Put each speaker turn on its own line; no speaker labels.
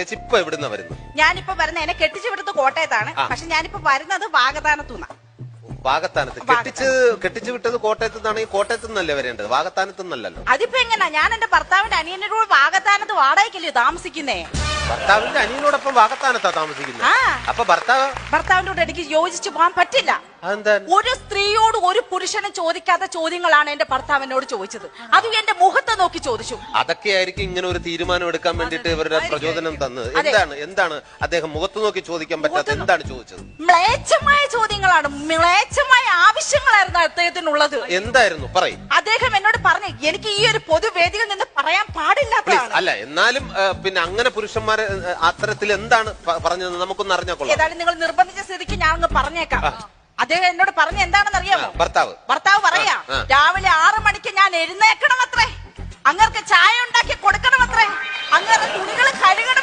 ഇപ്പൊ എവിടുന്ന വരുന്നു?
ഞാനിപ്പോ വരുന്ന എന്നെ കെട്ടിച്ചു വിടുന്നത് കോട്ടയത്താണ്. പക്ഷെ ഞാനിപ്പോ വരുന്നത് വാഗത്താനത്തുനിന്നാ.
വാഗത്താനത്ത് കെട്ടിച്ചു വിട്ടത് കോട്ടയത്ത് നിന്നാണെങ്കിൽ കോട്ടയത്ത് നിന്നല്ലേ വരേണ്ടത്, വാഗത്താനത്ത് നിന്നല്ലല്ലോ.
അതിപ്പോ എങ്ങനാ? ഞാൻ എന്റെ ഭർത്താവിന്റെ അനിയനോട് കൂടെ വാഗത്താനത്ത് വാടകയ്ക്കല്ലേ താമസിക്കുന്നേ.
ഭർത്താവിന്റെ അനിയനോടൊപ്പം വാഗത്താനത്താ താമസിക്കുന്നത്. അപ്പൊ ഭർത്താവിന്റെ കൂടെ
എനിക്ക് യോജിച്ചു പോകാൻ പറ്റില്ല. ഒരു സ്ത്രീയോട് ഒരു പുരുഷനും ചോദിക്കാത്ത ചോദ്യങ്ങളാണ് എന്റെ ഭർത്താവിനോട് ചോദിച്ചത്. അതും എന്റെ മുഖത്ത് നോക്കി ചോദിച്ചു.
അതൊക്കെയായിരിക്കും ഇങ്ങനെ ഒരു തീരുമാനം എടുക്കാൻ വേണ്ടിട്ട് ഇവരുടെ പ്രചോദനം തന്നത്. എന്താണ് അദ്ദേഹം മുഖത്ത് നോക്കി ചോദിക്കാൻ പറ്റാത്ത എന്താണ് ചോദിച്ചത്?
മ്ലേച്ഛമായ ചോദ്യങ്ങളാണ്, മ്ലേച്ഛമായ ആവശ്യങ്ങളായിരുന്നു അദ്ദേഹത്തിനുള്ളത്.
എന്തായിരുന്നു പറയും?
അദ്ദേഹം എന്നോട് പറഞ്ഞു, എനിക്ക് ഈ ഒരു പൊതുവേദിയിൽ നിന്ന് പറയാൻ പാടില്ലാത്തതാണ്.
അല്ല, എന്നാലും പിന്നെ അങ്ങനെ പുരുഷന്മാരെ അത്തരത്തിൽ എന്താണ് പറഞ്ഞത് നമുക്കൊന്ന് അറിഞ്ഞാൽ കൊള്ളാം.
ഏതായാലും നിങ്ങൾ നിർബന്ധിച്ച സ്ഥിതിക്ക് ഞാൻ അങ്ങ് പറഞ്ഞേക്കാം. അദ്ദേഹം എന്നോട് പറഞ്ഞ എന്താണെന്ന് അറിയാമോ? ഭർത്താവ് പറയാ, രാവിലെ 6 മണിക്ക് ഞാൻ എഴുന്നേക്കണം അത്രേ, അങ്ങർക്ക് ചായ ഉണ്ടാക്കി കൊടുക്കണം അത്രേ, അങ്ങനെ തുണികൾ കഴുകണം